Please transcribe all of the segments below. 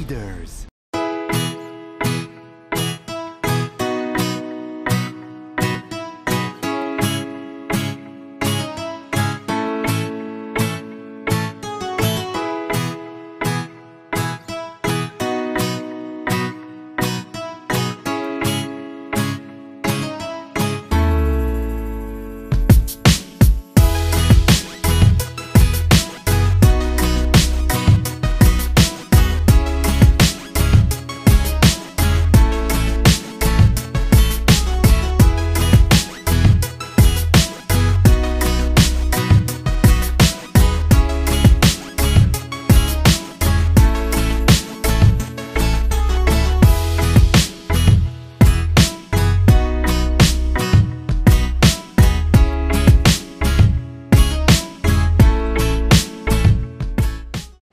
Leaders.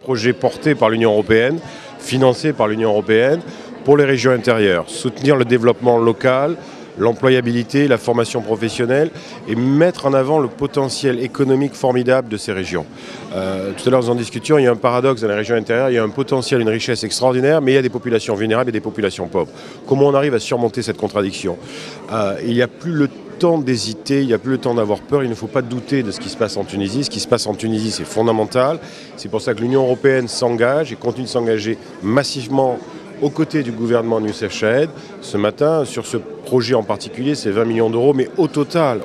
Projet porté par l'Union européenne, financé par l'Union européenne pour les régions intérieures. Soutenir le développement local, l'employabilité, la formation professionnelle et mettre en avant le potentiel économique formidable de ces régions. Tout à l'heure nous en discutions, il y a un paradoxe dans les régions intérieures, il y a un potentiel, une richesse extraordinaire, mais il y a des populations vulnérables et des populations pauvres. Comment on arrive à surmonter cette contradiction? Il n'y a plus le temps d'hésiter, il n'y a plus le temps d'avoir peur, il ne faut pas douter de ce qui se passe en Tunisie. Ce qui se passe en Tunisie, c'est fondamental. C'est pour ça que l'Union européenne s'engage et continue de s'engager massivement aux côtés du gouvernement de Youssef Chahed. Ce matin, sur ce projet en particulier, c'est 20 millions d'euros, mais au total,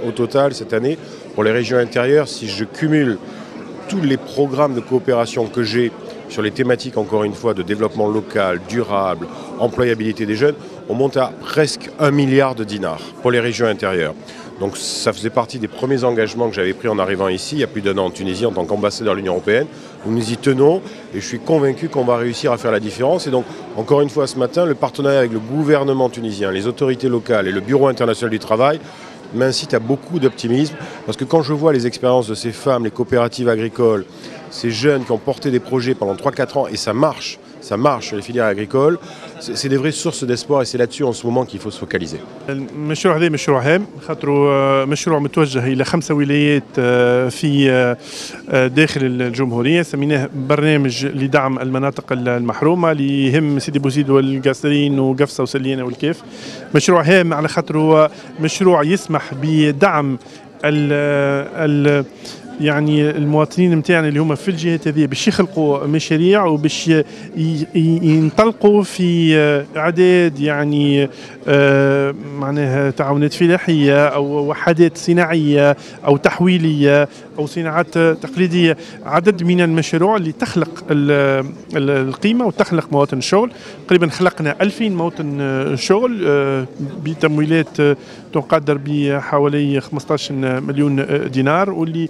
cette année, pour les régions intérieures, si je cumule tous les programmes de coopération que j'ai sur les thématiques, encore une fois, de développement local, durable, employabilité des jeunes, on monte à presque 1 milliard de dinars pour les régions intérieures. Donc ça faisait partie des premiers engagements que j'avais pris en arrivant ici, il y a plus d'un an en Tunisie, en tant qu'ambassadeur de l'Union européenne. Nous y tenons et je suis convaincu qu'on va réussir à faire la différence. Et donc, encore une fois, ce matin, le partenariat avec le gouvernement tunisien, les autorités locales et le Bureau international du travail m'incite à beaucoup d'optimisme. Parce que quand je vois les expériences de ces femmes, les coopératives agricoles, ces jeunes qui ont porté des projets pendant 3-4 ans, et ça marche sur les filières agricoles, c'est des vraies sources d'espoir et c'est là-dessus en ce moment qu'il faut se focaliser. المشروع هذا مشروع هام خاطر مشروع متوجه إلى 5 ولايات في داخل الجمهورية، سميناه برنامج لدعم المناطق المحرومة اللي يهم سيدي بوزيد والقصرين وقفصة وسليانة والكيف. مشروع هام على خاطر هو مشروع يسمح بدعم يعني المواطنين نتاعنا اللي هما في الجهات هذه باش يخلقوا مشاريع وباش ينطلقوا في اعداد يعني معناها تعاونات فلاحيه او وحدات صناعيه او تحويليه او صناعات تقليديه، عدد من المشاريع اللي تخلق القيمه وتخلق مواطن شغل. تقريبا خلقنا 2000 موطن شغل بتمويلات تقدر بحوالي 15 مليون دينار، واللي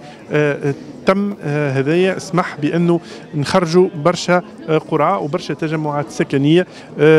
تم هذايا اسمح بأنه نخرجوا برشا قرى وبرشا تجمعات سكنية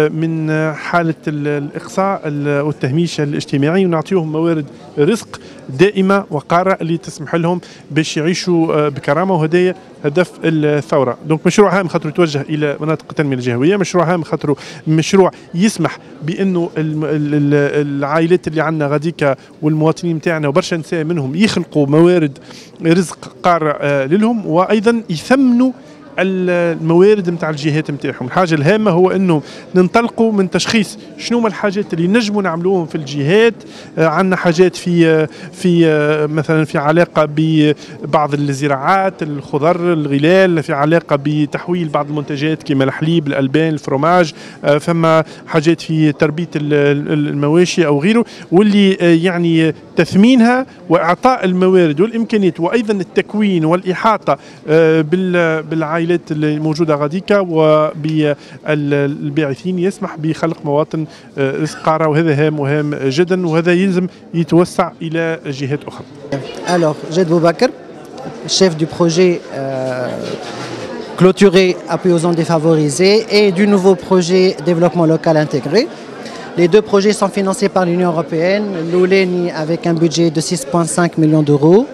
من حالة الإقصاء والتهميش الاجتماعي، ونعطيهم موارد رزق دائمة وقارة اللي تسمح لهم باش يعيشوا بكرامة، وهدايا هدف الثورة. دونك مشروع هام خاطر يتوجه إلى مناطق التنمية الجهوية، مشروع هام خاطر مشروع يسمح بأنه العائلات اللي عندنا غاديكا والمواطنين نتاعنا وبرشا نساء منهم يخلقوا موارد رزق قارة لهم، وأيضا يثمنوا الموارد نتاع الجهات نتاعهم. الحاجه الهامه هو انه ننطلقوا من تشخيص شنو هما الحاجات اللي نجموا نعملوهم في الجهات. عندنا حاجات في مثلا في علاقه ببعض الزراعات، الخضر، الغلال، في علاقه بتحويل بعض المنتجات كما الحليب، الالبان، الفرماج، فما حاجات في تربيه المواشي او غيره، واللي يعني تثمينها واعطاء الموارد والامكانيات وايضا التكوين والاحاطه بالعائلات اللي موجوده غاديكا وبالباعثين يسمح بخلق مواطن رزق قارة، وهذا هام وهام جدا، وهذا يلزم يتوسع الى جهات اخرى. Alors, Jed Boubaker, chef du projet clôturé appui aux zones défavorisées et du nouveau projet développement local intégré. Les deux projets sont financés par l'Union européenne, l'Ouleni avec un budget de 6,5 millions d'euros.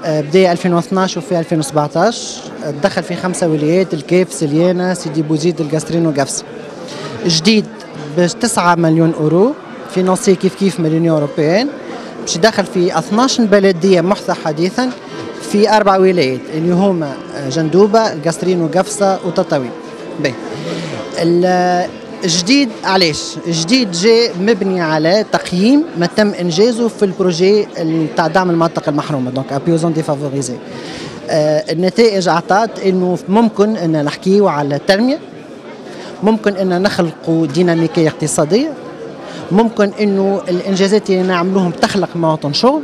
بداية 2012 وفي 2017 دخل في 5 ولايات: الكيف، سليانة، سيدي بوزيد، القصرين وقفص. جديد ب 9 مليون اورو فينانسي كيف من اليونيون اوروبيين، باش يدخل في 12 بلدية محظى حديثا في 4 ولايات اللي هما جندوبة، القصرين وقفصة وتطاوين. الجديد علاش؟ الجديد جاء مبني على تقييم ما تم انجازه في البروجي تاع دعم المناطق المحرومه، دونك ابيوزون ديفافوريزي. النتائج اعطت انه ممكن ان نحكيو على التنميه، ممكن ان نخلقوا ديناميكيه اقتصاديه، ممكن انه الانجازات اللي نعملوهم تخلق مواطن شغل،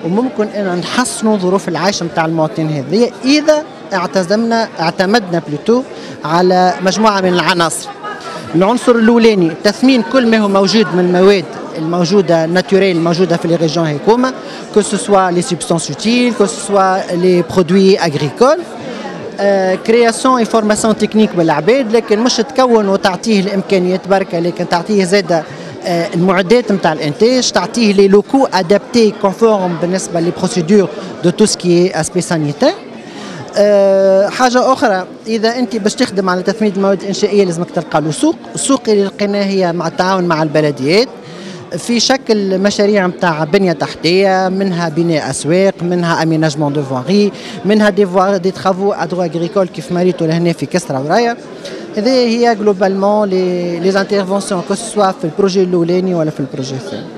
وممكن ان نحسنوا ظروف العيش نتاع المواطنين هذه اذا اعتمدنا بلوتو على مجموعه من العناصر. العنصر الاولاني تثمين كل ما هو موجود من المواد الموجوده ناتوريل الموجوده في لي ريجيون هيكوما، كو سو سوا لي سبستانس اوتيل، كو سو سوا لي برودوي اغريكول، كرياسيون اي فورماسيون تكنيك بالعباد، لكن مش تكون وتعطيه الامكانيات بركه، لكن تعطيه زاده المعدات نتاع الانتاج، تعطيه لي لوكو ادابتي كونفورم بالنسبه لي بروسيدور دو تو سكي اسبي سانيتير. حاجه اخرى، اذا انت باش تخدم على تثمين المواد الانشائيه لازمك تلقى له سوق، السوق اللي لقيناه هي مع التعاون مع البلديات في شكل مشاريع نتاع بنيه تحتيه، منها بناء اسواق، منها اميناجمون دو فواري، منها دي ترافو ادرو اغريكول كيف ما ريتوا لهنا في كسرى ورايا. هذه هي جلوبالمون لي انترفونسيون كو سوا في البروجي الاولاني ولا في البروجي الثاني.